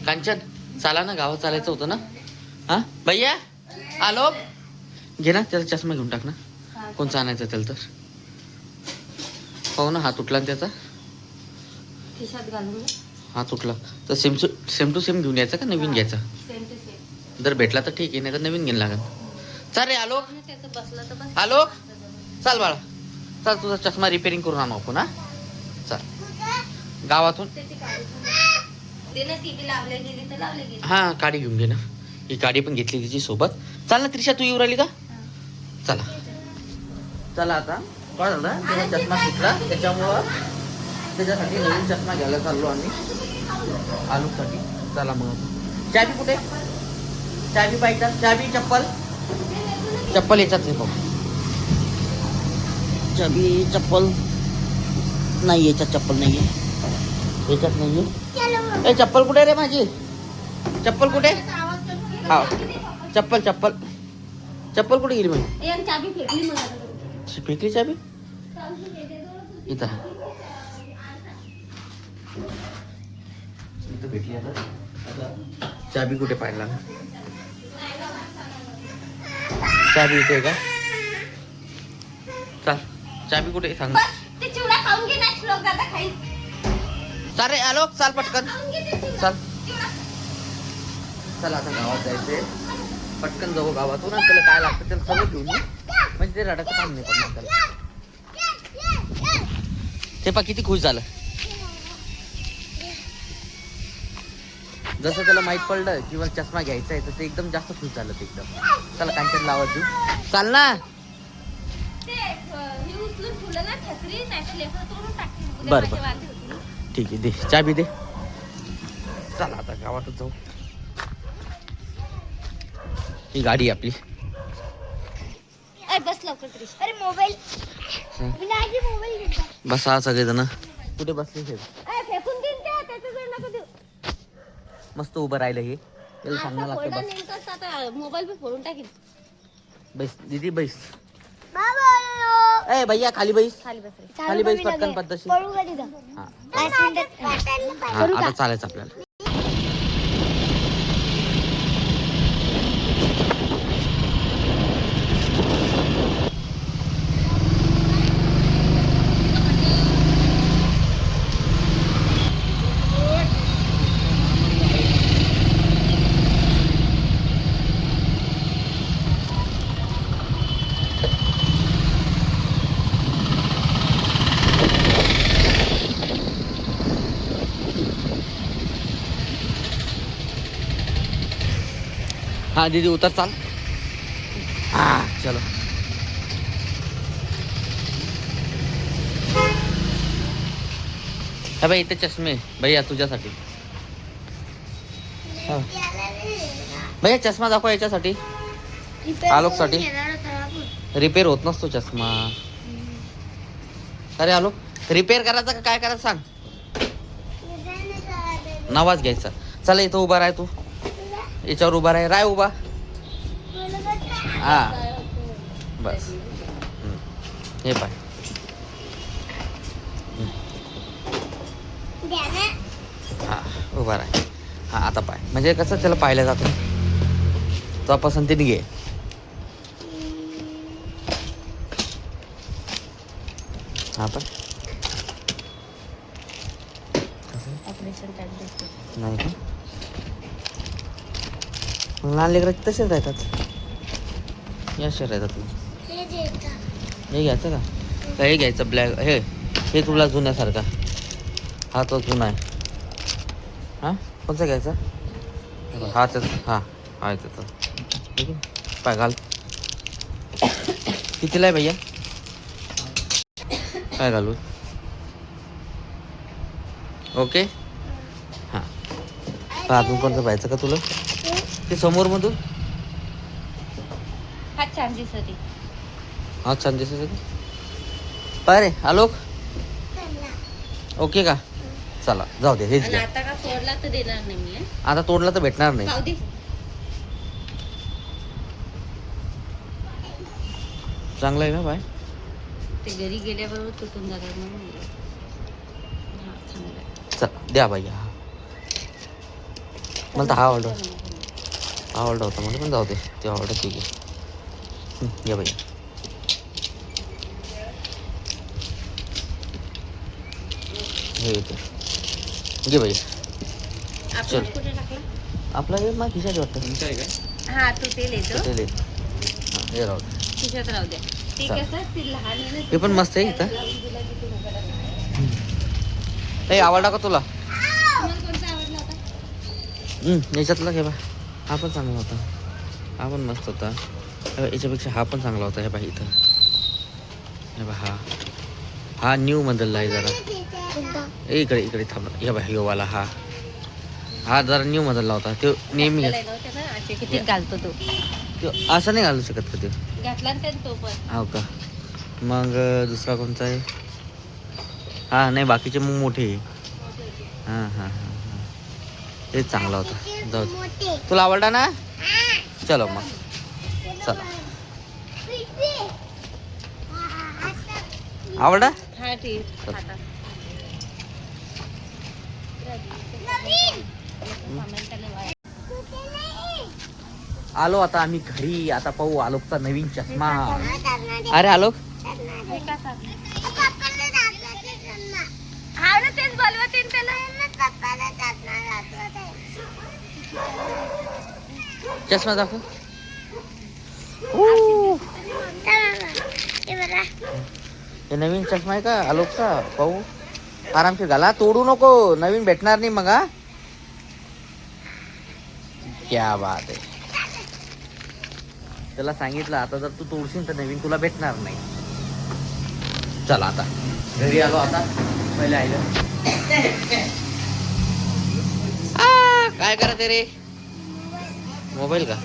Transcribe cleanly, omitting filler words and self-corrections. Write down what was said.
कांचन चाला ना, गावात चालायचं होतं ना. हा भैया आलो. घे ना त्याचा चष्मा घेऊन टाक ना. कोणचा आणायचा त्याला तर. पाहू ना, हा तुटला ना त्याचा. खिशात घालून हा तुटला तर सेम टू सेम घेऊन यायचा का नवीन घ्यायचा? Same to same. जर भेटला तर ठीक आहे, नाही तर नवीन घ्यायला लागेल. चल रे आलो. त्याचं बसलं तर बस. आलो. चल बाळा, चल तुझा चष्मा रिपेअरिंग करून आणू आपण. हा चल गावातून. हा काडी घेऊन घे ना. ही काडी पण घेतली तिची सोबत. चाल ना त्रिशा, तू येऊ राहिली का? चला चला. आता काय झालं, त्याचा चष्मा सुटला त्याच्यामुळं त्याच्यासाठी नवीन चष्मा घ्यायला चाललो आम्ही आलूसाठी. चला मग. चाबी कुठे? चाबी पाहिजे. चाबी चप्पल चप्पल याच्यात नाही पाहू. चाबी चप्पल नाही, याच्यात चप्पल नाही आहे. याच्यात नाही आहे. ए चप्पल कुठे रे माझी? चप्पल कुठे? हा चप्पल चप्पल चप्पल कुठे गेली माझी? चाबी फेकली मला. फेकली चाबी इथं. इथं भेटली. आता चाबी कुठे पाहिला? चाबी इथे का? चल चाबी कुठे सांग. चाल रे आलो. चाल पटकन चाल. चला आता गावात जायचंय. पटकन जाऊ गावातून. आणि त्याला काय लागतं त्याला सगळं घेऊन येऊ. म्हणजे ते रडाचं काम नाही पडणार त्याला. ते पा किती खुश झालं. जसं त्याला माहित पडलं की मला चष्मा घ्यायचा आहे तर ते एकदम जास्त खुश झालं. ते एकदम चला कांचन लावत देऊ. चाल ना. बर बर ठीक आहे. दे चाबी दे. चला आता गावातच जाऊ. ही गाडी आपली. बस लवकर. अरे मोबाईल बसा सगळेजण. कुठे बसले? फेकून देईन त्याच्याकडे देऊ. मस्त उभं राहिलं हे. त्याला सांगणं लागतं. मोबाईल पे फोडून टाकीन. बैस दीदी बैस. ए भैया खाली बैस. खाली बैस पटकन पद्धतशीर. आता चालायचं आपल्याला. हाँ दीदी उतर चाल. हाँ चलो. हा भाई इथे चष्मे भैया तुझ्यासाठी. भैया चष्मा दाखवा याच्यासाठी. आलोक साठी. रिपेअर होत नसतो चष्मा. अरे आलोक रिपेअर करायचा का काय करायचं सांग. नावाज घ्यायचा. चला इथं उभा राह तू. याच्यावर उभा राह उभा. हा बस. हे पाय. हा उभा राह. हा आता पाय. म्हणजे कसं त्याला पाहिलं जातं. तो पसंतीने घे. हा पण नाही का? लहान लेकराचे तसेच राहतात. याशे राहतात. हे घ्यायचं का? हे घ्यायचं ब्लॅक. हे तुला जुन्यासारखा. हा तो जुना आहे. हा कोणता घ्यायचा? हा त्याच. हा आहे त्याचा. ठीक आहे पाय घाल. कितीला आहे भैया? काय घालू? ओके. हां अजून कोणतं पाहायचं का तुला? ते समोर मधून. हा छान दिसत. हा छान दिसत. पाय रे आलोक. ओके का? चला जाऊ दे. हेच घ्या. आता का तोडला तर देणार नाही मी. आता तोडला तर भेटणार नाही. जाऊ दे. चांगलं आहे ना बाय. ते घरी गेल्याबरोबर तुटून जाणार म्हणून. चल द्या भैया. मला तर हा आवडला होता मला पण जाऊ दे ते आवडत ठीक आहे. या बाई हे येते घे बाई आपण कुठे टाकला? आपला हे मग खिशात वाटतं हा तू तेल येतो ते ले हां हे राहू दे. खिशात राहू द्या. ते चालेल. कसं ते लहान आहे ना, हे पण मस्त आहे इथं. लावून दिलं की ते उघडत नाही. हे आवडला का तुला? तुम्हाला कोणता आवडला होता? याच्यातला घे बा हा पण चांगला होता हा पण मस्त होता याच्यापेक्षा हा पण चांगला होता हे बा इथं हे बा हा न्यू बदलला आहे जरा इकडे इकडे थांब हे बा योवाला हा जरा न्यू बदलला होता तो नेहमी आपल्याला नव्हते ना, असे किती घालतो तो. तो असं नाही घालू शकत का ते घातला ना त्याने तो पण. हो का मग दुसरा कोणता आहे हा नाही बाकीचे मग मोठे आहे. हां हां हां हां तेच चांगला होता जाऊ दे. तुला आवडला ना चलो मग चला आवडला हा ठीक चल. आता. आलो आता आम्ही घरी आता पाहू आलोकचा नवीन चष्मा अरे आलोक हे का टाकलं? हा ना तेच बोलवते ना त्याला. चष्मा दाखव हे नवीन चष्मा आहे का आलोकचा पाहू आरामशीर घाला तोडू नको नवीन भेटणार नाही मग हा क्या बात आहे त्याला सांगितलं आता जर तू तोडशील तर नवीन तुला भेटणार नाही. चला आता घरी आलो आता पहिले आलं काय करते रे मोबाईल का